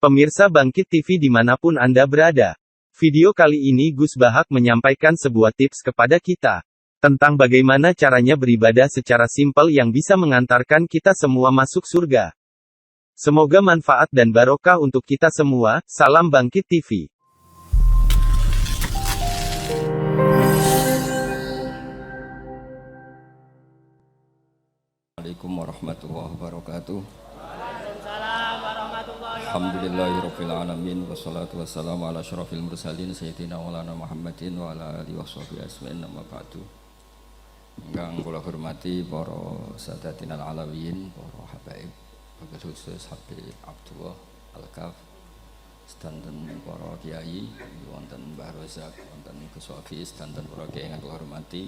Pemirsa Bangkit TV dimanapun Anda berada. Video kali ini Gus Bahak menyampaikan sebuah tips kepada kita. Tentang bagaimana caranya beribadah secara simpel yang bisa mengantarkan kita semua masuk surga. Semoga manfaat dan barokah untuk kita semua. Salam Bangkit TV. Assalamualaikum warahmatullahi wabarakatuh. Alhamdulillahirabbil alamin wassalatu wassalamu ala asyrofil mursalin sayyidina maulana Muhammadin wa ala alihi washabihi ajmain amma ba'du. Ingkang kula hormati para sadatinal alawiyin, para habaib, wabil khusus Habib Abdullah Al-Kaf, sedanten para kiai, wonten Mbah Rozak, wonten Gus Wafi, sedanten para kiai ingkang kula hormati,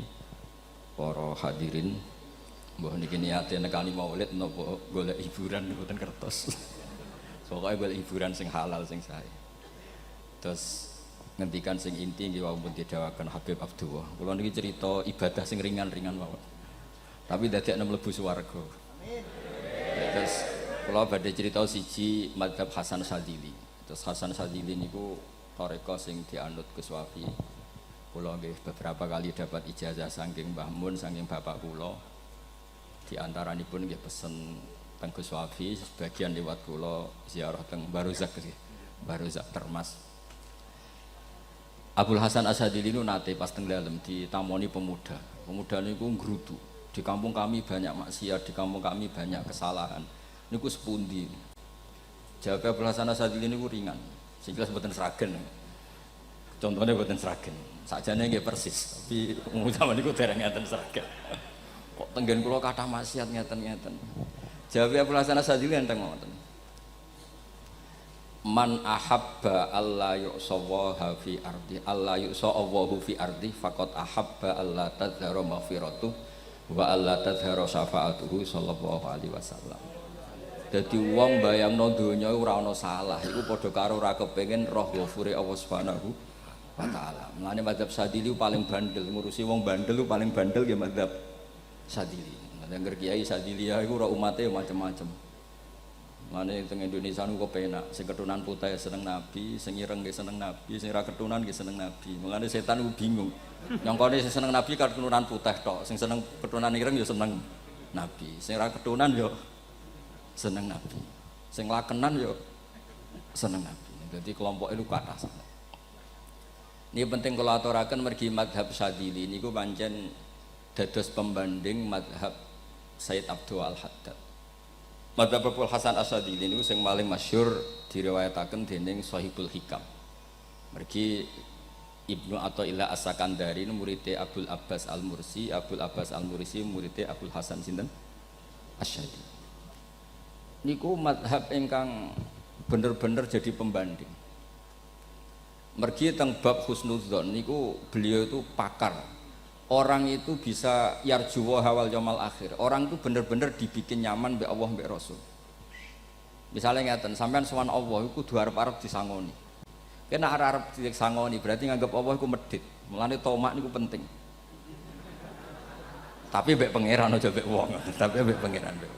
para hadirin. Mbah niki niate nekani maulid napa golek hiburan mboten kertos. Pokoke golek hiburan sing halal sing sae. Terus ngendikan sing inti nggih wau pun didhawaken Habib Abdullah. Kula niki cerita ibadah sing ringan-ringan mawon. Tapi dadekne mlebu swarga. Amin. Terus kula badhe cerita siji mazhab Hasan Sadzili. Terus Hasan Sadzili niku thariqah sing dianut Gus Wafi. Kula nggih beberapa kali dapat ijazah saking Mbah Mun saking bapak kula. Di antaranipun nggih pesen teng Gus Wafi, sebagian lewat kula ziarah teng Barozak nggih. Barozak Termas. Abdul Hasan As-Sadzili niku nate pas teng dalem ditamoni pemuda. Pemuda niku ngrutu. Di kampung kami banyak maksiat, di kampung kami banyak kesalahan. Niku sepundi? Jawab Abdul Hasan As-Sadzili niku ringan. Sing jelas mboten sragen. Contohnya mboten sragen. Sakjane nggih persis, tapi zaman niku dereng ngeten sragen. Kok tenggen kula kathah maksiat ngeten-ngeten. Jawab Abdul Hasan As-Sadzili enten ngoten. Man ahabba alla yu'sawaha fi ardi alla yu'sawahu fi ardi faqad ahabba alla tadhara maghfiratu wa alla tadhara syafaatuhu sallallahu alaihi wasallam. Dadi wong bayangno donya ora ana salah iku padha karo ora kepengin roh ghafure Allah Subhanahu wa taala. Mulane mazhab Sadzili paling bandel ngurusi wong bandel paling bandel ya mazhab Sadzili. Angger kiai Sadzili iku ora umate macam-macam. Mane teng Indonesia niku penak, sing ketunan putih seneng Nabi, sing ireng nggih seneng Nabi, sing ora ketunan nggih seneng Nabi. Mulane setan niku bingung. Nyongkone sing seneng Nabi kan ketunan putih tok, sing seneng ketunan ireng ya seneng Nabi. Sing ora ketunan ya seneng Nabi. Sing lakenan ya seneng Nabi. Dadi kelompok itu kathah sanget. Ini penting kula aturaken mergi mazhab Sadzili niku pancen dados pembanding mazhab Sayyid Abdul Al-Haddad. Mazhab Abdul Hasan As-Sadzili niku sing paling masyhur diriwayataken dening Shahibul Hikam. Mergi Ibnu Athaillah As-Sakandari muridé Abdul Abbas Al-Mursi, Abdul Abbas Al-Mursi muridé Abdul Hasan sinten? Asy-Syadzili. Niku mazhab ingkang bener-bener jadi pembanding. Mergi teng bab husnudzon niku beliau itu pakar. Orang itu bisa yarjuwa hawal yaumil akhir. Orang itu bener-bener dibikin nyaman mbek Allah mbek Rasul. Misalnya ngeten, sampean sowan Allah iku kudu arep-arep disangoni. Kena arep disangoni berarti nganggep Allah iku medhit. Mulane tomak niku penting. Tapi mbek pangeran aja mbek wong, tapi mbek pangeran mbek.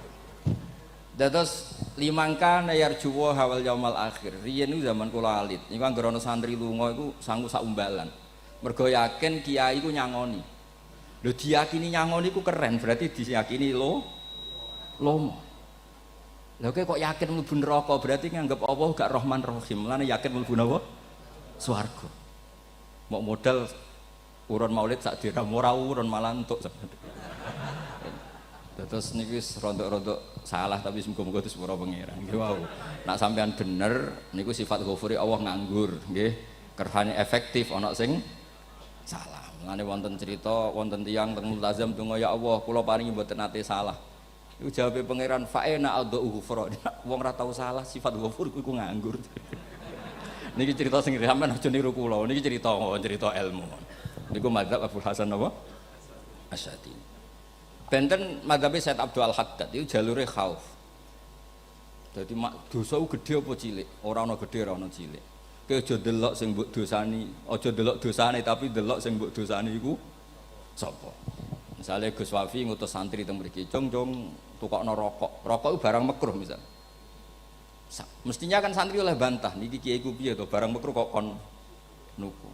Dados limangka yarjuwa hawal yaumil akhir. Riyen niku zaman kula alit. Niku anggere ana santri lunga iku sanggu sak umbalan. Mergo yakin kiai iku nyangoni. Lho diyakini nyangoni ku keren, berarti diyakini lomo. Lha kok yakin mlebu neraka, berarti nganggep Allah gak Rahman Rahim. Mulane yakin mlebu napa? Swarga. Mok modal urun maulid sak dirham ora urun malah entuk. Terus niki wis rontok-rontok salah tapi muga-muga itu sepura pangeran. Nggih wau. Nek sampean bener niku sifat ghafuri Allah nganggur, nggih. Kerhane efektif ana sing salah. Mulane wonten cerita wonten tiyang teng multazam donga ya Allah kula paringi mboten nate salah. Iku jawabe pangeran fa'ena adhu ghufra. Wong ora tau salah sifat ghafur iku nganggur. Niki cerita sing sampean aja niru kula. Niki cerita ilmu. Niku mazhab Abdul Hasan apa? As-Sadzili. Benten mazhab Sayyid Abdul Al-Haddad iku jalure khauf. Dadi dosa gedhe apa cilik? Ora ana gedhe ora ana cilik. Kowe aja delok sing mbok dosani, aja delok dosane tapi delok sing mbok dosani iku sapa. Misale Gus Wafi ngutus santri teng mriki, "Jong, tukokno rokok." Rokok itu barang makruh misal. Mestinya kan santri oleh bantah, niki kiai ku piye to barang makruh kok kon nuku.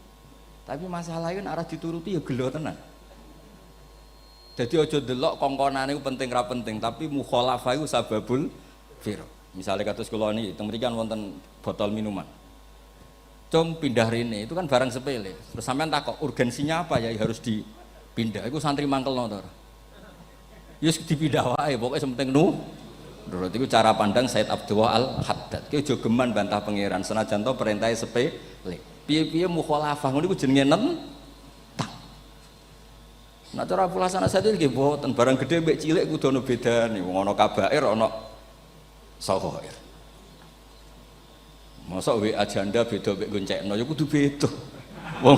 Tapi masalahnya kan arah dituruti ya gelo tenan. Jadi aja delok kongkonane iku penting ra penting, tapi mukhalafah iku sababul fir. Misalnya kados kula niki teng mrikan wonten botol minuman. Cung pindah rene itu kan barang sepele. Terus sampean takok urgensinya apa ya harus dipindah. Iku santri mangkelno to. Ya dipindah wae pokoke penting nurut iku cara pandang Said Abdullah Al-Haddad. Ki aja geman bantah pangeran senajan to perintahe sepele. Piye-piye mukhalafah ngono iku jenenge nentang. Nah cara pulasana sadil nggih mboten barang gedhe mbek cilik kudu ana bedane. Wong ana kabair ana saghair. Masa WA janda beda mbek goncekno ya kudu beda. Wong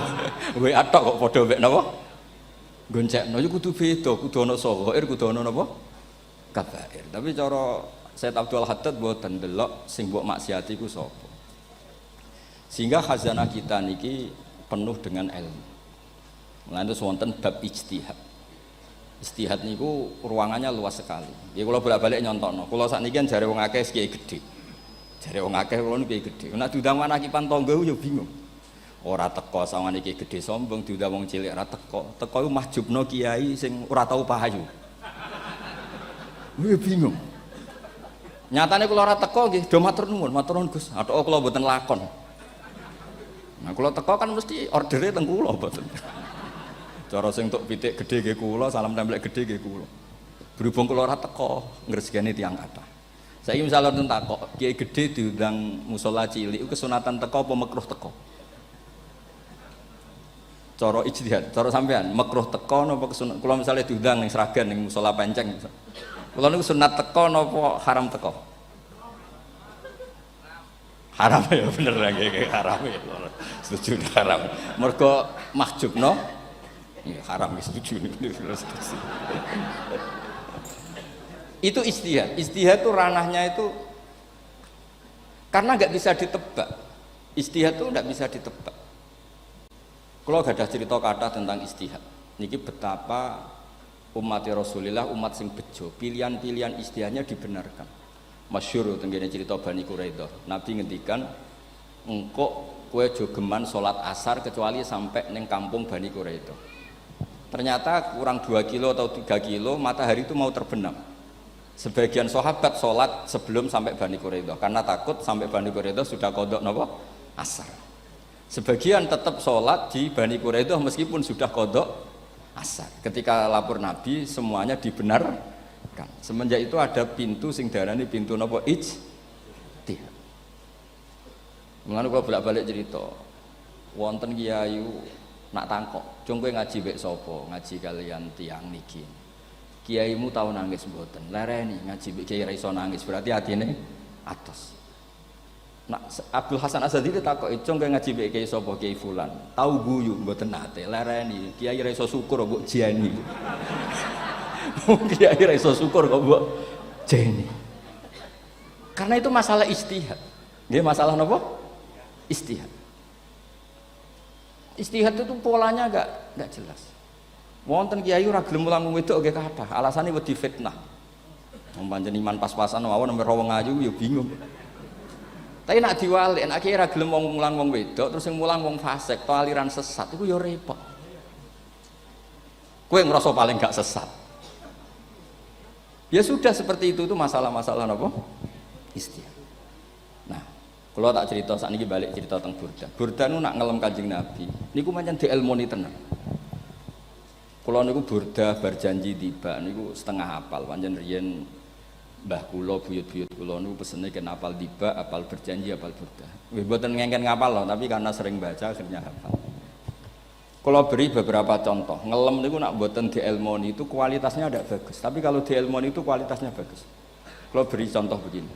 WA tok kok padha mbek napa? Goncekno ya kudu beda, kudu ana saghair, kudu ana napa? Kabair. Tapi cara Said Abdul Haddad mboten delok sing mbok maksiati ku sapa. Sehingga khazanah kita niki penuh dengan ilmu. Mulane wonten bab ijtihad. Ijtihad niku ruangannya luas sekali. Ya kula bolak-balik nyontokno. Kula sakniki kan jare wong akeh kiai gedhe. Jare wong akeh kula niku kiai gedhe. Nek diundang manakipan tangga yo bingung. Ora teko sawangane kiai gedhe sombong diundang wong cilik ora teko. Teko iku mahjubno kiai sing ora tau pahayu. Kuwi bingung. Nyatane kula ora teko nggih, do matur nuwun Gus. Athok kula mboten lakon. Nah kula teko kan mesti ordere teng kula mboten. Cara sing tok pitik gedhe nggih kula, salam templek gedhe nggih kula. Berhubung kula ora teko ngresgeni tiyang kathah. Saiki misale wonten takok, kiai gedhe diundang musala cilik iku kesunatan teko apa makruh teko? Cara ijtihad, cara sampean makruh teko napa kesunat? Kula misale diundang ning Sragen ning musala Penceng. Kula niku sunat teko napa haram teko? Haram ya bener nggih haram ya. Setuju haram. Mergo mahjubno ya haram setuju niku. Itu ijtihad. Ijtihad itu ranahnya itu karena nggak bisa ditebak. Ijtihad itu nggak bisa ditebak. Kalau gak ada cerita kata tentang ijtihad. Niki betapa umat Rasulullah umat sing bejo, pilihan-pilihan ijtihadnya dibenarkan. Masyhur tenggene cerita Bani Quraidah. Nabi ngendikan engko kowe aja geman salat asar kecuali sampai ning kampung Bani Quraidah. Ternyata kurang 2 kilo atau 3 kilo matahari itu mau terbenam. Sebagian sahabat sholat sebelum sampai Bani Quraidah karena takut sampai Bani Quraidah sudah kodok napa asar. Sebagian tetap sholat di Bani Quraidah meskipun sudah kodok asar. Ketika lapor Nabi semuanya dibenarkan. Semenjak itu ada pintu sing darani pintu napa ijtihad. Mulane kula bolak-balik cerita. Wonten kiai nak tangkok, "Cung kowe ngaji mek sapa? Ngaji kalian tiang niki." Kiaimu tahu nangis mboten, lereni ngaji mek kiai ra iso nangis, berarti atine atos. Nak Abdul Hasan Asadi ditakoki, "Cung kowe ngaji mek kiai sapa? Kiai fulan." Tahu guyu mboten nate, lereni kiai ra iso syukur mbok jeni. Kiai ra iso syukur kok mbok jeni. Karena itu masalah ijtihad. Nggih masalah napa? Ijtihad. Ijtihad itu polanya enggak jelas. Wonten kiai ora gelem mulang wedok nggih kathah, alasane wedi fitnah. Wong pancen iman pas-pasan mawon nomor wong ayu ya bingung. Tapi nak diwalik, nak kiai ora gelem wong mulang wong wedok, terus sing mulang wong fasik, to aliran sesat iku ya repot. Kowe ngrasa paling gak sesat. Ya sudah seperti itu masalah-masalah napa? Ijtihad. Nah, kalau tak cerita sakniki balik cerita tentang Burda. Burda nu nak ngelem Kanjeng Nabi. Niku pancen dielmoni tenan. Kula niku Burda berjanji tiba niku setengah hafal. Pancen riyen mbah kula buyut-buyut kula niku pesene ken hafal tiba, hafal berjanji, hafal Burda. Nggih mboten ngengken ngapal loh, tapi karena sering baca akhirnya hafal. Kalau beri beberapa contoh, ngelem niku nak mboten dielmoni itu kualitasnya tidak bagus. Tapi kalau dielmoni itu kualitasnya bagus. Kalau beri contoh begini.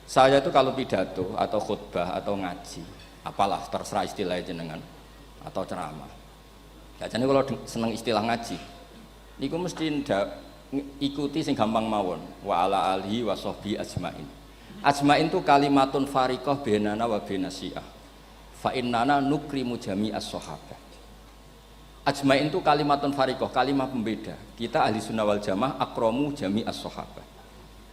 Saya itu kalau pidato atau khutbah atau ngaji, apalah terserah istilah jenengan atau ceramah. Biasanya kalau seneng istilah ngaji, niku mesti ikuti sing gampang mawon. Wa ala alihi wa sahbi ajmain. Ajmain itu kalimatun fariqah bainana wa bainasyiah. Fa innana nukrimu jami'as sahabah. Ajmain itu kalimatun fariqah, kalimat pembeda. Kita ahli sunnah wal jamaah akramu jami'as sahabah.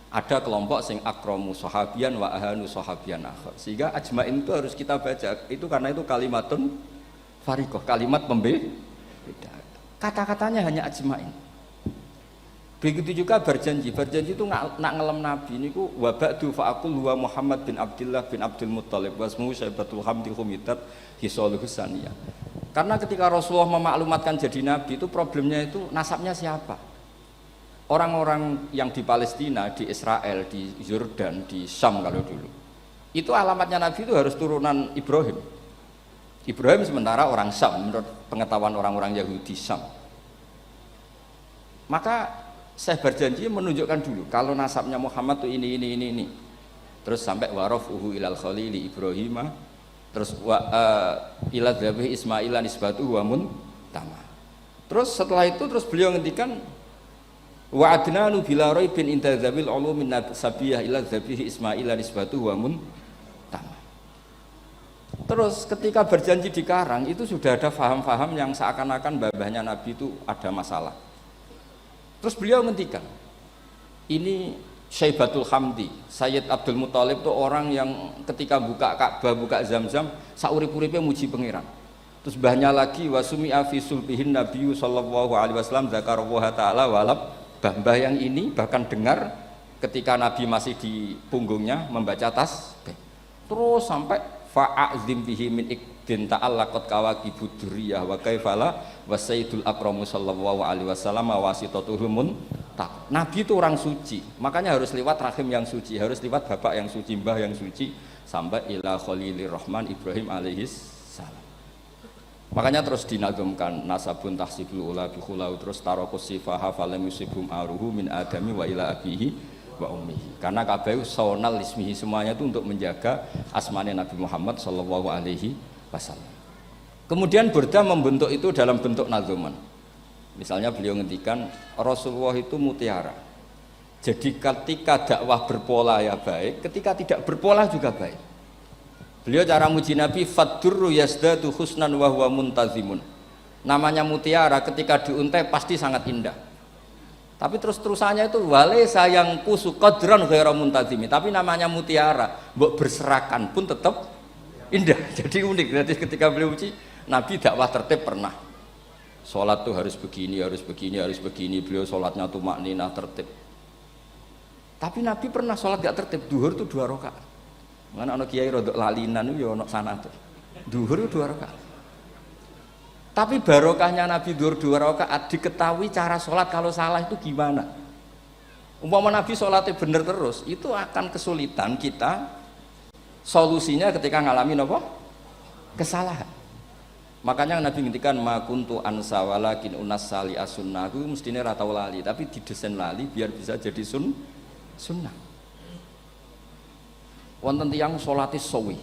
Ada kelompok sing akramu sahabian wa ahanu sahabian akhar. Sehingga ajmain itu harus kita baca. Itu karena itu kalimatun fariqah, kalimat pembeda. Kata-katanya hanya ajmain. Begitu juga berjanji. Berjanji itu nak ngelem Nabi niku wa ba'du fa aqul huwa Muhammad bin Abdullah bin Abdul Muttalib wasmuhu Syaibatul Hamdi Humidat Hisaluhus Saniyah. Karena ketika Rasulullah memaklumatkan jadi nabi itu problemnya itu nasabnya siapa? Orang-orang yang di Palestina, di Israel, di Yordan, di Syam kalau dulu itu alamatnya Nabi itu harus turunan Ibrahim. Ibrahim sementara orang Syam menurut pengetahuan orang-orang Yahudi Syam. Maka saya berjanji menunjukkan dulu kalau nasabnya Muhammad itu ini. Terus sampai warafuhu ilal khalili Ibrahim, terus ila dzabih Ismaila nisbatu wa muntama. Terus setelah itu terus beliau ngendikan wa adnanu bila raibin inda dzabil ulumin sabiyah ila dzabihi Ismaila nisbatu wa muntama. Terus ketika berjanji di Karang itu sudah ada faham-faham yang seakan-akan babahnya Nabi itu ada masalah. Terus beliau ngendikan ini Syaibatul Hamdi, Sayyid Abdul Muttalib itu orang yang ketika buka Ka'bah, buka Zam-Zam saurip-uripnya muji pangeran. Terus banyak lagi wasumi'a fi sulbihin Nabi sallallahu alaihi wasallam dzakarallaha ta'ala walab. Mbah yang ini bahkan dengar ketika Nabi masih di punggungnya membaca tasbih. Terus sampai fa'azim bihi min ikdin ta'allaqat kawakibud durriyah wa kaifala wasaidul akramu sallallahu alaihi wasallam wasitatuhum tak. Nabi itu orang suci, makanya harus lewat rahim yang suci, harus lewat bapak yang suci, mbah yang suci sampai ila khalilir rahman Ibrahim alaihis salam. Makanya terus dinagumkan nasabun tahsibul ula bi khulau terus tarakus sifaha falam yusibum aruhu min adami wa ila abihi wa ummihi. Karena kabeh sonal ismihi semuanya itu untuk menjaga asmane Nabi Muhammad sallallahu alaihi wasallam. Kemudian Burda membentuk itu dalam bentuk nazuman. Misalnya beliau ngendikan Rasulullah itu mutiara. Jadi ketika dakwah berpola ya baik, ketika tidak berpola juga baik. Beliau cara muji Nabi faddurru yazdadu husnan wa huwa muntazimun. Namanya mutiara ketika diuntai pasti sangat indah. Tapi terus-terusannya itu wale sayang kusu qadran ghairu muntazimi. Tapi namanya mutiara, mbok berserakan pun tetap indah. Jadi unik. Jadi ketika beliau uji Nabi dakwah tertib pernah. Sholat tuh harus begini, harus begini, harus begini. Beliau sholatnya tuh makninah tertib. Tapi Nabi pernah sholat gak tertib. Duhur tuh 2 rakaat. Mana anak kiai rodok lalinan itu ya anak sana tuh. Duhur itu 2 rakaat. Tapi barokahnya Nabi duhur 2 rakaat diketahui cara sholat kalau salah itu gimana. Umpama Nabi sholatnya bener terus, itu akan kesulitan kita solusinya ketika ngalamin apa? Kesalahan. Makanya Nabi ngintikan ma kuntu ansa walakin unas sali as-sunnah. Mestinya ratau lali, tapi didesain lali biar bisa jadi sunnah. Wonten tiyang salate sawi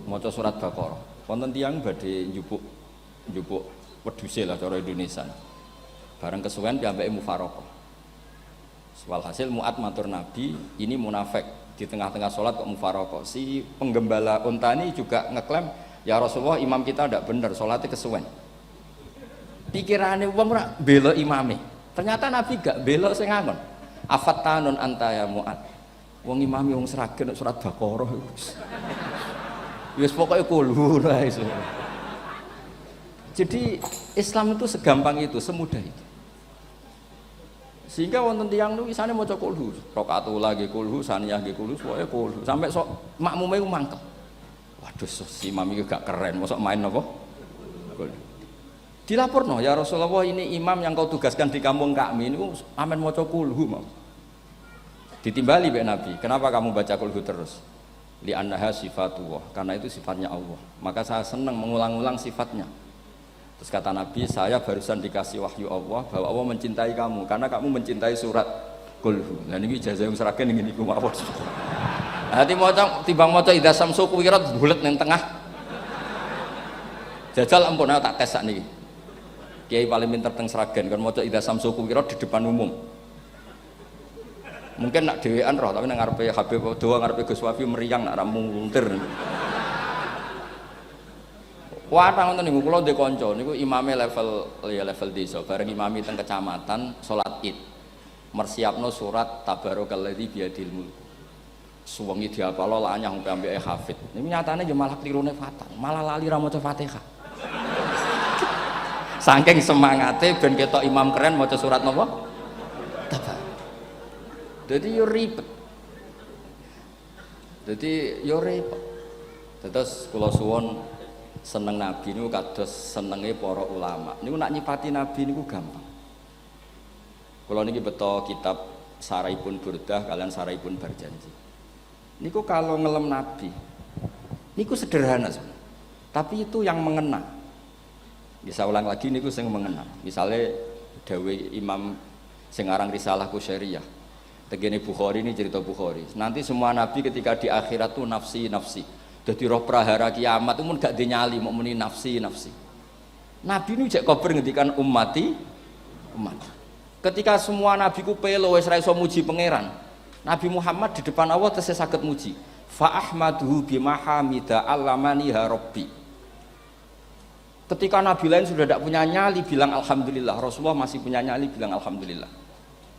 maca surat Baqarah. Wonten tiyang badhe njupuk wedhuse lah cara Indonesia. Bareng kesuwen piyambake mufaraqah. Walhasil Mu'ad matur Nabi, ini munafik di tengah-tengah salat kok mufaraqah. Si penggembala unta ini juga ngeklaim, ya Rasulullah imam kita tidak benar, salatnya kesuwen. Pikirannya wong ora bela imame. Ternyata Nabi gak bela sing ngangon. Afattanun anta ya Mu'ad. Wong imami wong seragen surat Baqarah wis. Wis pokoke kulhu lah iso. Jadi Islam itu segampang itu, semudah itu. Sehingga wonten tiyang niku isane maca kulhu, rakaat ula nggih kulhu, saniyah nggih kulhu, pokoke kulhu. Sampai sok makmume ku mangkel. Waduh, si imam iki gak keren, mosok main apa? Kulhu. Dilaporno, ya Rasulullah ini imam yang kau tugaskan di kampung kami niku amen maca kulhu, Mam. Ditimbali Mbak Nabi, kenapa kamu baca kulhu terus? Li'annaha sifatullah, karena itu sifatnya Allah. Maka saya senang mengulang-ulang sifatnya. Terus kata Nabi, saya barusan dikasih wahyu Allah bahwa Allah mencintai kamu karena kamu mencintai surat kulhu. Nah ini ijazah yang seragam ini ku mawon. Hati maca timbang maca idza samsu kuwirat bulet ning tengah. Jajal ampun tak tes sak niki. Kiai paling pinter teng Sragen kan maca idza samsu kuwirat di depan umum. Mungkin nak dhewean roh tapi nang ngarepe Habib doa ngarepe Gus Wafi meriang nak ra muntir. Wah, ngoten niku kula ndek kanca niku imame level desa, bareng imami teng kecamatan salat Id. mersiapno surat tabarakalladzi biyadil mulk. Suwengi diapalo lanyah sampe ambeke hafid. Niku nyatane ya malah klirune fatal, malah lali ra maca Fatihah. Saking semangate ben ketok imam keren maca surat napa? Tabar. Dadi yo ribet. Dadi yo repot. Terus kula suwun seneng Nabi niku kados senenge para ulama. Niku nak nyipati Nabi niku gampang. Kula niki beto kitab Saraipun Burdah kalian Saraipun Berjanji. Niku kalau ngelem Nabi, niku sederhana sebenarnya. Tapi itu yang mengena. Bisa ulang lagi niku sing mengena. Misalnya dawe Imam sing aran Risalah Qusyariyah. Tegene Bukhari ini cerita Bukhari. Nanti semua nabi ketika di akhirat tuh nafsi. Jadi roh prahara kiamat itu mun gak dinyali mau muni nafsi. Nabi ini jek kober ngendikan umat. Ketika semua nabi ku pelo wis ra iso muji pangeran, Nabi Muhammad di depan Allah tesih saged muji. Fa ahmaduhu bimahamida allamani ha rabbi. Ketika nabi lain sudah tidak punya nyali bilang alhamdulillah, Rasulullah masih punya nyali bilang alhamdulillah.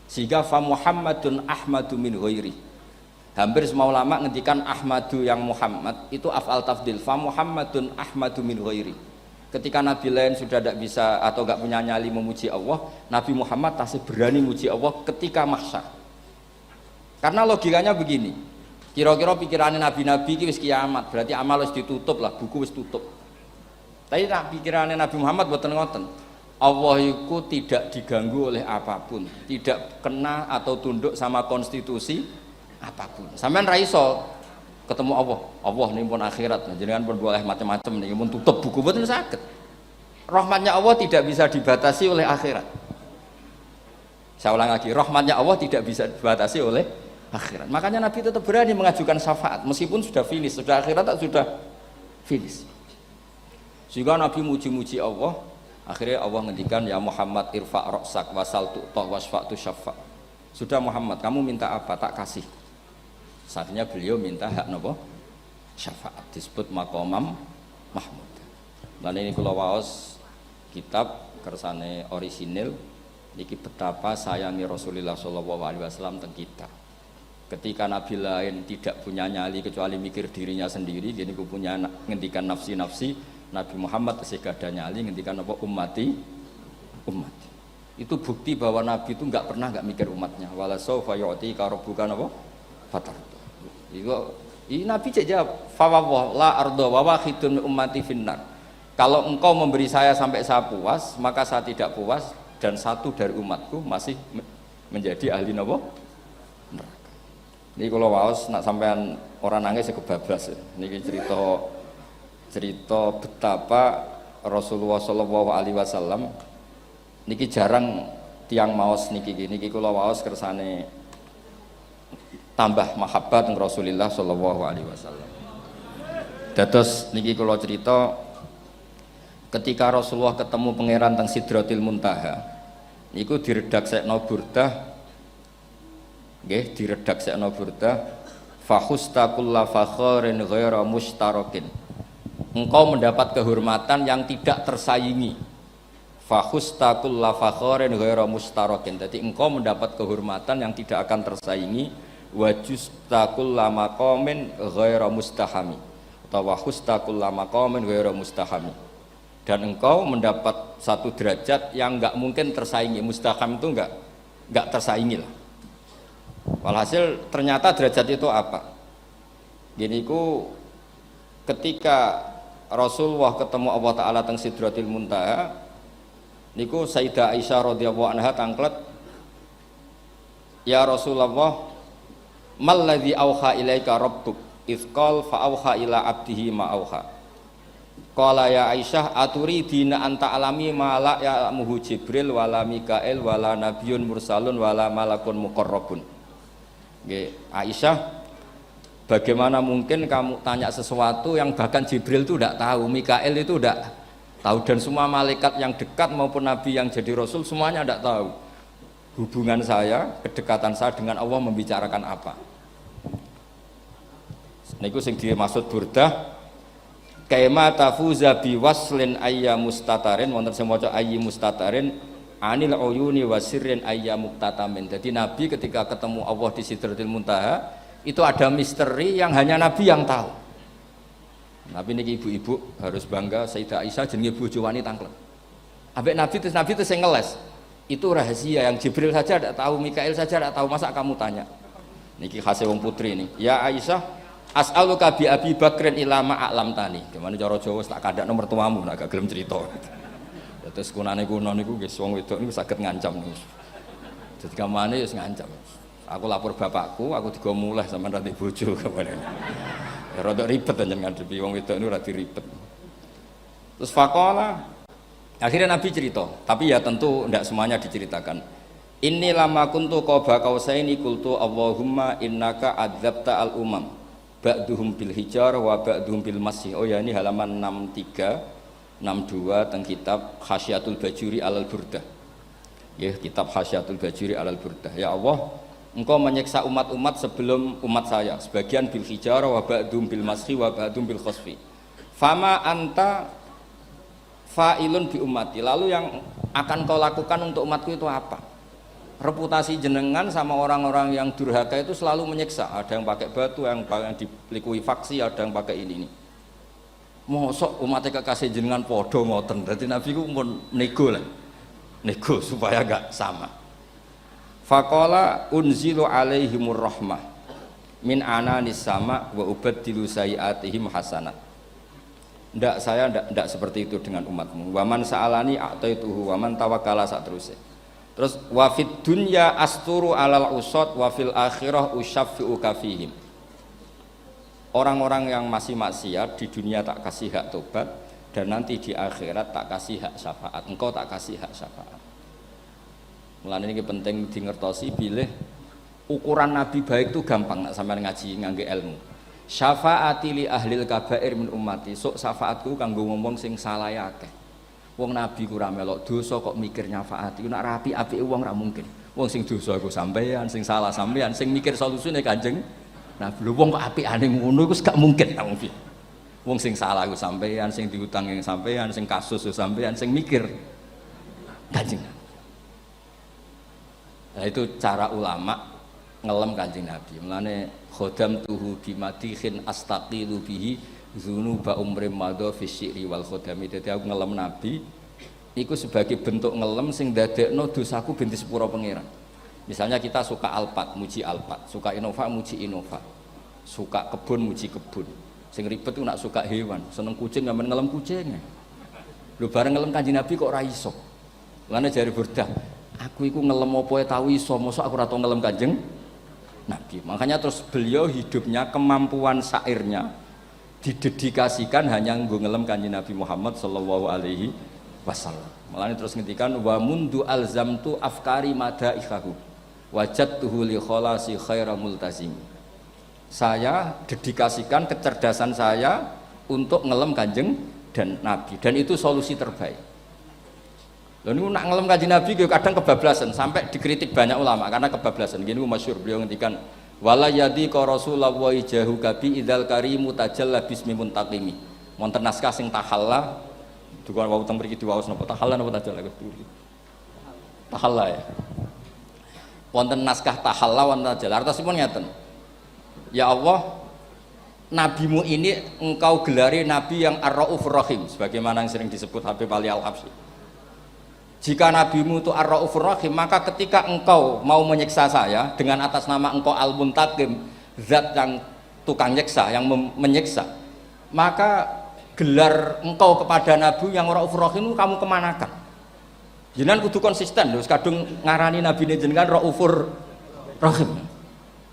Sehingga fa Muhammadun ahmadu min ghairi. Hampir semua ulama ngendikan ahmadu yang Muhammad itu af'al tafdil. Fa Muhammadun ahmadu min ghairi. Ketika nabi lain sudah tidak bisa atau tidak punya nyali memuji Allah, Nabi Muhammad tasih berani memuji Allah ketika mahsyar. Karena logikanya begini, kira-kira pikirannya nabi-nabi ini wis kiamat, berarti amal wis ditutup lah, buku wis tutup. Tapi pikirannya Nabi Muhammad boten ngoten. Allah itu tidak diganggu oleh apapun, tidak kena atau tunduk sama konstitusi apapun. Sampean ra iso ketemu Allah nih pun akhirat, jenengan pun boleh macam-macam nih, pun tutup buku boten saged. Rahmatnya Allah tidak bisa dibatasi oleh akhirat. Saya ulang lagi, rahmatnya Allah tidak bisa dibatasi oleh akhirat. Makanya Nabi tetap berani mengajukan syafaat meskipun sudah finish, sudah akhirat tak sudah finish. Sehingga Nabi muji-muji Allah, akhirnya Allah ngendikan ya Muhammad irfa' ra'sak wasal tu'tah wasfa'tu syafa'. Sudah Muhammad, kamu minta apa tak kasih. Saatnya beliau minta hak napa? Syafaat, disebut maqamam mahmud. Lan ini kula waos kitab kersane orisinil niki betapa sayangi Rasulullah sallallahu alaihi wasallam teng kita. Ketika nabi lain tidak punya nyali kecuali mikir dirinya sendiri, gini ku punya ngendikan nafsi. Nabi Muhammad tasih gada nyali ngendikan apa umat. Itu bukti bahwa Nabi itu enggak pernah enggak mikir umatnya. Wala saufa yu'tika rabbuka apa? Fatar. Ini Nabi jawab, fa la ardo wa wahidun ummati finnar. Kalau engkau memberi saya sampai saya puas, maka saya tidak puas dan satu dari umatku masih menjadi ahli neraka. Ini kalau waos nak sampean orang nangis kebablas. Niki cerita betapa Rasulullah Shallallahu Alaihi Wasallam niki jarang tiang maos niki kula waos kersane tambah mahabbat dengan Rasulullah Shallallahu Alaihi Wasallam. Dados niki kula cerita ketika Rasulullah ketemu pangeran teng Sidratil Muntaha niku diredaksekno burdah nggih diredaksekno burdah fahusta kulla fakharin ghaira mustarakin. Engkau mendapat kehormatan yang tidak tersaingi. Fahusta kulla fakharin ghaira mustarakin. Jadi engkau mendapat kehormatan yang tidak akan tersaingi. Wajusta kulla maqamin ghaira mustahami. Atau wahusta kulla maqamin ghaira mustahami. Dan engkau mendapat satu derajat yang enggak mungkin tersaingi. Mustaham itu enggak tersaingi lah. Walhasil ternyata derajat itu apa? Gini ku ketika Rasulullah ketemu Allah Ta'ala teng Sidratil Muntaha niku Sayyidah Aisyah radhiyallahu anha tangklet, ya Rasulullah mal ladzi auha ilaika rabbuk idz qala fa auha ila abdihi ma auha. Qala ya Aisyah aturidina anta alami ma la ya'muhu Jibril wala Mikail wala nabiyyun mursalun wala malakun muqarrabun. Nggih, Aisyah, bagaimana mungkin kamu tanya sesuatu yang bahkan Jibril itu tidak tahu, Mikail itu tidak tahu, dan semua malaikat yang dekat maupun Nabi yang jadi Rasul semuanya tidak tahu hubungan saya, kedekatan saya dengan Allah membicarakan apa. Niku sing dimaksud burdah kaima tafuza biwaslin ayya mustatarin, wonten sing maca ayyi mustatarin anil uyuni wasirrin ayyamuk tatamin. Jadi Nabi ketika ketemu Allah di Sidratil Muntaha itu ada misteri yang hanya Nabi yang tahu. Nabi niki ibu-ibu harus bangga Sayyidah Aisyah jenenge bojo wanita tangklek. Ambek Nabi itu sing ngeles. Itu rahasia yang Jibril saja tidak tahu, Mikail saja tidak tahu, masa kamu tanya? Niki khase wong putri ini. Ya Aisyah, as'aluka bi Abi Bakrin ila ma a'lamtani. Gimana cara Jawa tak kadak nomor tuamu nek gak gelem cerita. Terus kunane kuno niku nggih wong wedok niku saged ngancam niku. Jadi kamane wis ngancam. Aku lapor bapakku, aku digo muleh sampean ra ndek bojo kamane. Ya rada ribet njenengan ngadepi wong wedok niku ra diribet. Terus faqala akhirnya Nabi cerita, tapi ya tentu tidak semuanya diceritakan. Inni lama kuntu qaba qausaini qultu Allahumma innaka adzabta al umam ba'duhum bil hijar wa ba'duhum bil masih. Oh ya, ini halaman 63 62 teng kitab Hasyiatul Bajuri alal Burdah. Ya, kitab Hasyiatul Bajuri alal Burdah. Ya Allah, Engkau menyiksa umat-umat sebelum umat saya, sebagian bil hijar wa ba'duhum bil masih wa ba'duhum bil khasfi. Fama anta fa'ilun bi ummati, lalu yang akan kau lakukan untuk umatku itu apa? Reputasi jenengan sama orang-orang yang durhaka itu selalu menyiksa, ada yang pakai batu, yang dilikuifaksi, ada yang pakai ini. Mosok umatnya kekasih jenengan podo ngoten, jadi Nabi ku pun nego supaya gak sama. Faqala unzilu alaihimur rahmah min ananis sama wa ubaddilu sayiatihim hasanat. Ndak, saya ndak seperti itu dengan umatmu. Waman sa'alani a'taituhu waman tawakkala sak terusé. Terus wa fid dunya asturu alal usad wa fil akhirah usyaffi'u kafihim. Orang-orang yang masih maksiat di dunia tak kasih hak tobat, dan nanti di akhirat tak kasih hak syafaat. Engkau tak kasih hak syafaat. Mulane ini penting dingertosi bilih ukuran Nabi baik itu gampang nak sampean ngaji ngangge ilmu. Syafaati li ahlil kabair min ummati, sok syafaatku kanggo ngomong sing salah akeh. Wong Nabi ku ra melok dosa kok mikir nyafaati, nak rapi apike wong ra mungkin. Wong sing dosa iku sampean, sing salah sampean, sing mikir solusine Kanjeng Nabi. Lho wong kok apikane ngono iku gak mungkin ta wong. Wong sing salah iku sampean, sing diutang yang sampean, sing kasus sampean, sing mikir Kanjeng Nabi. Nah itu cara ulama ngelem Kanjeng Nabi. Mulane khodam tuhu bimadikhin astaqilu bihi dzunuba umrim madha fi syi'ri wal khodami. Dadi aku ngelem Nabi iku sebagai bentuk ngelem sing ndadekno dosaku ben disepuro pangeran. Misalnya kita suka Alphard, muji Alphard, suka Innova, muji Innova, suka kebun, muji kebun. Sing ribet ku nak suka hewan, seneng kucing ngamen ngelem kucing. Lho bareng ngelem Kanjeng Nabi kok ora iso. Mulane jare Burdah, aku iku ngelem apa ae tau iso, mosok aku ora tau ngelem Kanjeng Nabi. Makanya terus beliau hidupnya, kemampuan syairnya didedikasikan hanya nggo ngelem Kanjeng Nabi Muhammad sallallahu alaihi wasallam. Mulane terus ngendikan wa mundu alzamtu afkari madaikahu wajadtuhu li khalasi khaira multazim. Saya dedikasikan kecerdasan saya untuk ngelem Kanjeng dan Nabi, dan itu solusi terbaik. Lalu nak ngelem Kanjeng Nabi kadang kebablasan, sampai dikritik banyak ulama karena kebablasan. Gini masyhur beliau ngendikan wala yadi ka rasulullah jahu kabi idzal karimu tajalla bismi muntaqimi. Wonten naskah sing tahalla duka wau teng mriki diwaos napa tahalla napa tajalla tahalla ya. Wonten naskah tahalla wonten tajalla. Artosipun ngeten. Ya Allah, nabimu ini engkau gelari nabi yang ar-raufur rahim, sebagaimana yang sering disebut Habib Ali Al-Habsyi. Jika nabimu itu ar-raufur rahim, maka ketika engkau mau menyiksa saya dengan atas nama engkau al-muntaqim, zat yang tukang nyiksa, yang menyiksa, maka gelar engkau kepada nabi yang ar-raufur rahim itu kamu kemanakan? Jenengan kudu konsisten, terus kadung ngarani nabi ini jenengan raufur rahim.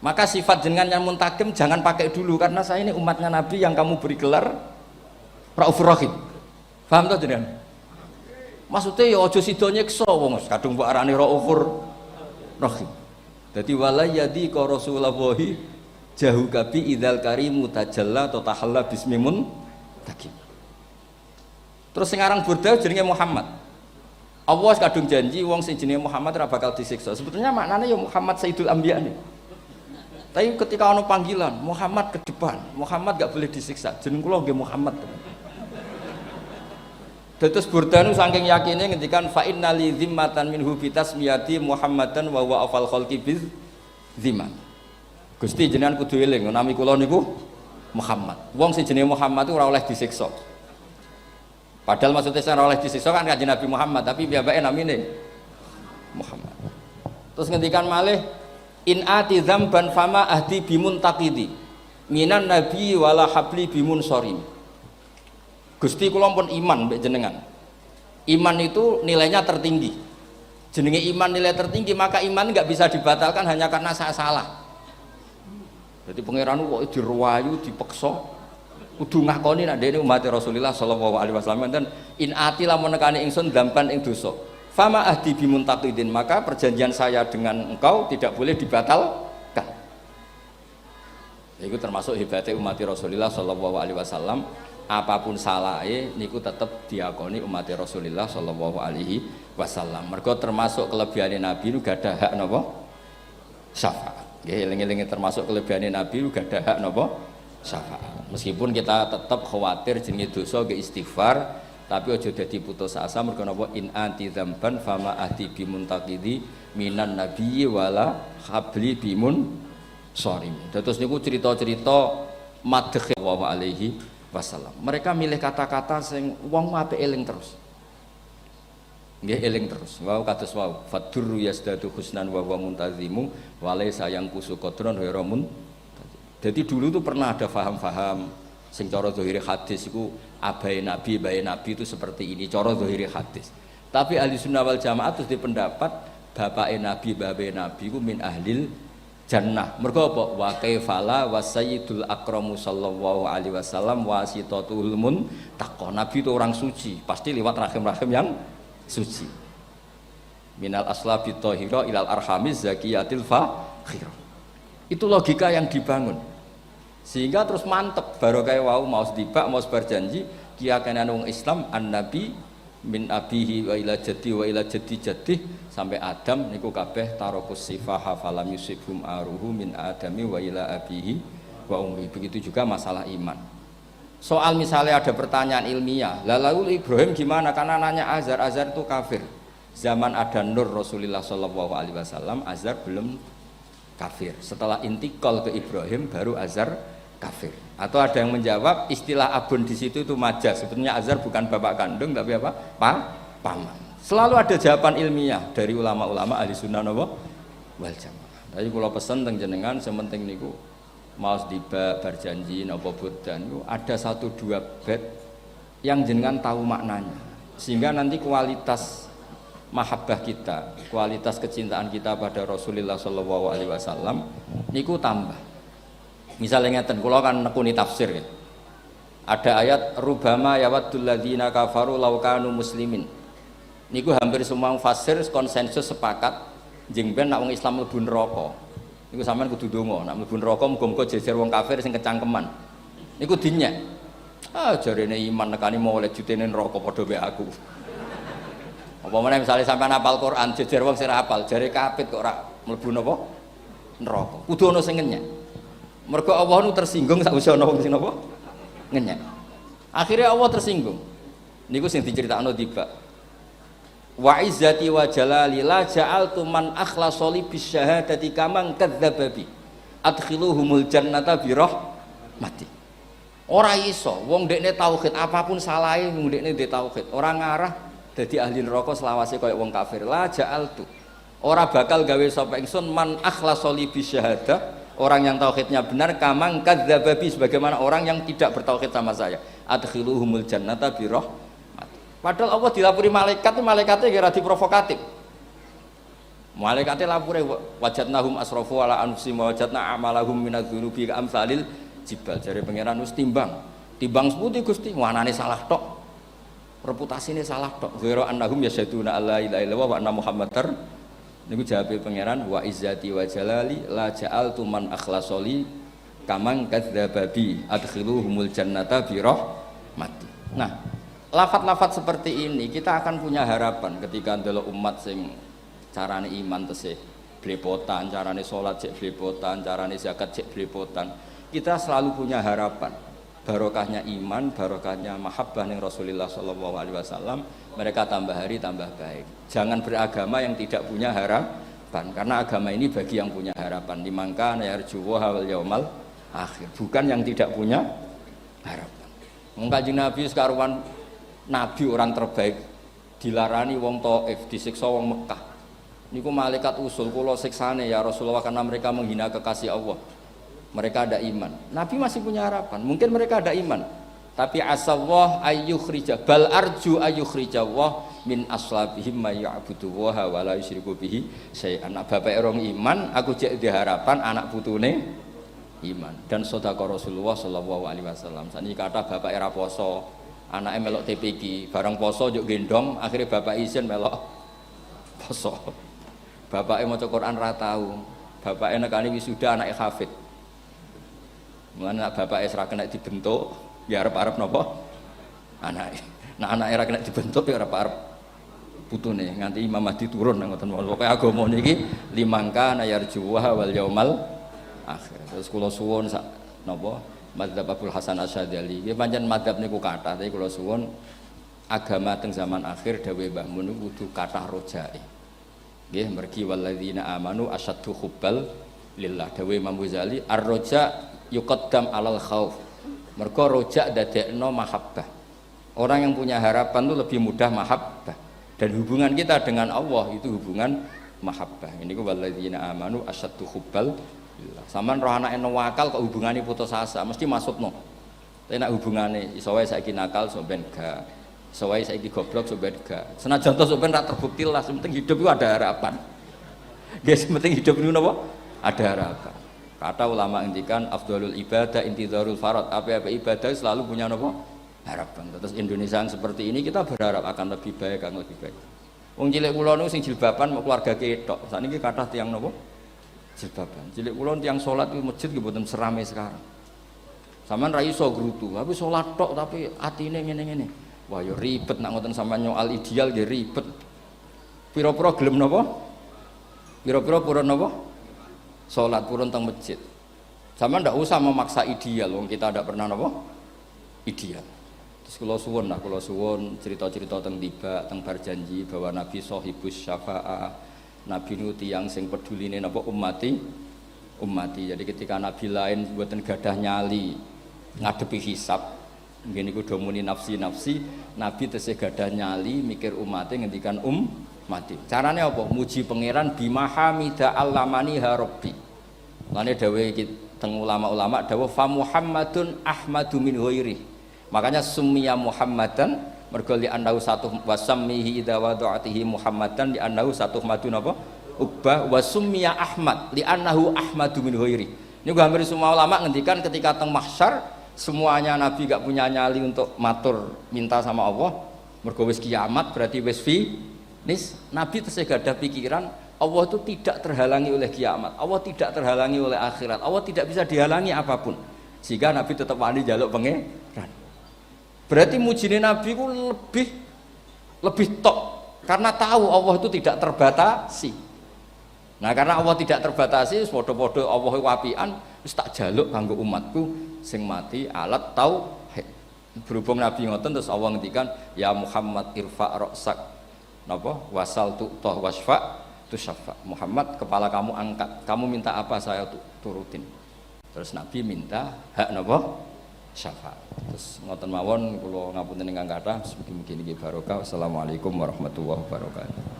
Maka sifat jenengan yang muntaqim jangan pakai dulu, karena saya ini umatnya nabi yang kamu beri gelar raufur rahim. Paham toh jenengan? Maksudnya ya aja sida nyiksa wong kadung mbok arani raufur rahim. Dadi wala yadi ka rasulullahi jahu kabi idzal karimu tajalla ta tahalla bismimun takim. Terus sing aran Burdah jenenge Muhammad. Allah kadung janji wong sing jenenge Muhammad ora bakal disiksa. Sebetulnya maknanya ya Muhammad Sayyidul Anbiya nih. Tapi ketika ono panggilan Muhammad ke depan, Muhammad gak boleh disiksa. Jeneng kula nggih Muhammad. Dados Burdan saking yakine ngendikan fa innali zimmatan minhu bitasmiyati Muhammadan wa huwa afal khalqi biz zimman. Gusti jenengan kudu eling nami kula niku Muhammad. Wong sing jenenge Muhammad itu ora oleh disiksa. Padahal maksudnya ora oleh disiksa kan Kanjeng Nabi Muhammad, tapi piyambake namine Muhammad. Terus ngendikan malih in ati dzamban fama ahdi bimuntaqidi minan nabi wala habli bimun sorim. Gusti kula pun iman mbek jenengan. Iman itu nilainya tertinggi. Jenenge iman nilai tertinggi, maka iman enggak bisa dibatalkan hanya karena saya salah. Jadi pangeran kok diruwayu, dipeksa, kudu ngakoni nek dene umat Rasulullah sallallahu alaihi wasallam dan in ati lamun nekani ingsun dampan ing dosa. Fama ahdi bimuntaqidin, maka perjanjian saya dengan engkau tidak boleh dibatalkan. Itu termasuk hebatnya umat Rasulullah sallallahu alaihi wasallam. Apapun salahnya niku tetap diakoni umat Rasulullah sallallahu alaihi wasallam. Mergo termasuk kelebihan Nabi niku gadah hak napa? Syafaat. Nggih, eling-eling termasuk kelebihan Nabi niku gadah hak napa? Syafaat. Meskipun kita tetap khawatir jenenge dosa ge istighfar, tapi aja dadi putus asa mergo napa in anti dzamban fama ahdi bimuntaqidi minan nabiyyi wala habli bimun sharim. Terus niku cerita-cerita madheh sallallahu alaihi wasallam. Mereka milih kata-kata sing wong ape eling terus. Nggih eling terus. Wau kados wau. Fadurru yasdadu husnan wa huwa muntazimu wa laysa yanqusu qadran ghairu mun. Jadi dulu itu pernah ada faham-faham sing cara zahiri hadis iku abai nabi, bae nabi itu seperti ini cara zahiri hadis. Tapi ahli sunnah wal jamaah terus dipendapat bapake nabi, bae nabi iku min ahlil jannah. Mergo apa? Wa kaifala wa sayyidul akramu sallallahu alaihi wasallam wasitatul muntaqo. Nabi itu orang suci, pasti lewat rahim-rahim yang suci. Minal aslabi thahira ilal arhamiz zakiyatil fakhira. Itu logika yang dibangun. Sehingga terus mantep barokah wau mau sedibak mau berjanji kiyakan wong Islam an-nabi min abihi wa ila jaddi wa ila jaddi jaddi sampai Adam niku kabeh tarokus sifaha falam yusibhum aruhu min adami wa ila abihi wa ummi. Begitu juga masalah iman. Soal misalnya ada pertanyaan ilmiah, lalu Ibrahim gimana? Karena nanya Azar itu kafir. Zaman ada Nur Rasulullah sallallahu alaihi wasallam, Azar belum kafir. Setelah intikal ke Ibrahim baru Azar kafir. Atau ada yang menjawab istilah abun di situ itu majaz. Sebetulnya Azar bukan bapak kandung tapi apa? Paman. Selalu ada jawaban ilmiah dari ulama-ulama ahli sunnah wal jamaah. Tapi kalau pesen teng jenengan sementing niku mau dibak berjanji napa bodan niku ada 1-2 bait yang jenengan tahu maknanya. Sehingga nanti kualitas mahabbah kita, kualitas kecintaan kita pada Rasulullah sallallahu alaihi wasallam niku tambah. Misalnya ngeten, kula kan nekuni tafsir ya. Ada ayat rubama yawaddul ladzina kafaru law kanu muslimin. Niku hampir semua fasir konsensus sepakat jeng ben nak wong Islam mlebu neraka. Niku sampean kudu ndonga, nak mlebu neraka muga-muga jejer wong kafir sing kecangkeman. Niku dinyek. Jarene iman nekani mau oleh jutene neraka padha mek aku. Apa meneh misale sampean hafal Quran jejer wong sing ora hafal, jare kapit kok ora mlebu napa? Neraka. Kudu ana sing ngenyek. Mergo Allah nu tersinggung sak usah ana wong sing napa? Ngenyek. Akhirnya Allah tersinggung. Niku sing diceritakno tiba. Wa izzati wa jalali la ja'altu man akhlasa li bisyahadati kaman kadzdzaba bi. Adkhiluhumul jannata bi rahmati. Ora iso wong dekne tauhid apapun salahe wong dekne ndek tauhid. Ora ngarah dadi ahli neraka selawase kaya wong kafir. La ja'altu. Ora bakal gawe sapa ingsun man akhlasa li bisyahadah. Orang yang tauhidnya benar kamang kadzababi sebagaimana orang yang tidak bertauhid sama saya. Adkhiluhumul jannata bi rahmati. Padahal Allah dilapuri malaikat, malaikatnya kira diprovokatif. Malaikatnya lapure wajadnahum asrafu ala anfusihim wajadna amalahum minadz-dzunubi ka'amsalil jibal. Jare pangeran wis timbang seputi Gusti, wanane salah tok. Reputasine salah tok. Ghairu annahum yasyaduna alla ilaha illallah wa anna muhammadar. Niku jawabe pangeran wa izzati wa jalali la ja'altu man akhlasoli kamang kadzababi adkhiluhumul jannata bi rahmati. Nah, lafat-lafat seperti ini kita akan punya harapan ketika ndelok umat sing carane iman tesih blepotan, carane salat cek blepotan, carane zakat cek blepotan. Kita selalu punya harapan barokahnya iman, barokahnya mahabbah ning Rasulullah sallallahu alaihi wasallam, mereka tambah hari tambah baik. Jangan beragama yang tidak punya harapan, karena agama ini bagi yang punya harapan. Dimangka yarju wal yaumal akhir, bukan yang tidak punya harapan. Kanjeng Nabi sekaruan nabi orang terbaik dilarani wong Taif, disiksa wong Mekah. Niku malaikat usul kula siksane ya Rasulullah karena mereka menghina kekasih Allah. Mereka ada iman. Nabi masih punya harapan. Mungkin mereka ada iman. Tapi asallah ayyukhrija bal arju ayyukhrijawah min aslabihim may ya'budullaha wa la yusyriku bihi syai'an. Bapak orang iman, aku cek di harapan anak putune iman. Dan sedekah Rasulullah sallallahu alaihi wasallam. Saniki kata bapak era poso, anake melok TPQ, bareng poso njuk gendong, akhirnya bapak izin melok poso. Bapake maca Quran ra tau. Bapake nekani wisuda anake hafid. Mulane bapak Esra kena dibentuk, ya arep-arep napa? Anake. Nah anake ora kena dibentuk ya arep-arep putune nganti Imam Mahdi turun ngoten mawon. Pokoke agama niki limangka nayarjuha wal yaumal akhir. Terus kula suwun sak napa? Madzhab Abdul Hasan Asyadzali. Nggih pancen madzhab niku kathah, tapi kula suwun agama teng zaman akhir dawuh Mbah Mun kudu kathah rojae. Nggih mergi walladzina amanu asyaddu hubbal lillah. Dawuh Imam Ghazali ar-roja yuqaddam alal khauf. Mergo rojak dadekno mahabbah. Orang yang punya harapan itu lebih mudah mahabbah. Dan hubungan kita dengan Allah itu hubungan mahabbah. Ini ku walladzina amanu asyaddu hubbal lillah. Saman roh anake wakal kok hubungane putus asa, mesti masukno. Tapi nek hubungane iso wae saiki nakal so ben gak. Iso wae saiki goblok so ben gak. Senajan to so ben ra terbukti lah, penting hidup itu ada harapan. Guys, penting hidup itu napa? Ada harapan. Kata ulama ngendikan afdhalul ibadah intizarul farad. Apa-apa ibadah selalu punya apa? Harapan. Terus Indonesia yang seperti ini kita berharap akan lebih baik, akan lebih baik. Wong cilik kula niku sing jilbaban mau keluarga ketok. Sakniki kathah tiyang napa? Jilbaban. Cilik kula tiyang salat di masjid nggih mboten serame sekarang. Sampeyan ra iso grutu, tapi salat tok tapi atine ngene-ngene. Wah ya ribet nak ngoten sampeyan nyoal ideal nggih ribet. Pira-pira gelem napa? Pira-pira purun napa? Sholat purun teng masjid. Sama ndak usah memaksa ideal, wong kita ndak pernah napa? Ideal. Terus kula suwun cerita-cerita teng tiba, teng berjanji bahwa Nabi sahibus syafa'ah. Nabi niku tiyang sing peduline napa ummati. Jadi ketika Nabi lain mboten gadah nyali ngadepi hisab, nggih niku do muni nafsi, Nabi tesih gadah nyali mikir umate ngendikan mati. Carane apa? Muji pangeran bimahamida allamani ha rabbi. Lane dawuh teng ulama-ulama dawuh fa Muhammadun ahmadu min ghairi. Makanya summiya Muhammadan mergo li annahu satu wasammihi idza wada'atihi Muhammadan li annahu satu madun apa? Ubbah wa summiya Ahmad li annahu ahmadu min ghairi. Ini hampir semua ulama ngendikan ketika teng mahsyar semuanya Nabi gak punya nyali untuk matur minta sama Allah. Mergo wis kiamat berarti wis Nabi tesih gadah pikiran Allah itu tidak terhalangi oleh kiamat, Allah tidak terhalangi oleh akhirat, Allah tidak bisa dihalangi apapun. Sehingga Nabi tetap wani njaluk pangeran. Berarti mujine Nabi ku lebih top karena tahu Allah itu tidak terbatasi. Nah, karena Allah tidak terbatasi, padha-padha Allah wapian wis tak jaluk kanggo umatku sing mati alat tauhid. Berhubung Nabi ngoten terus Allah ngendikan ya Muhammad irfa ra'sak napa wasal tu'tah wasfa tusaffa. Muhammad kepala kamu angkat, kamu minta apa saya turutin. Terus Nabi minta hak napa syafaat. Terus ngoten mawon kula ngapunten ingkang kathah mugi-mugi niki barokah. Wassalamualaikum warahmatullahi wabarakatuh.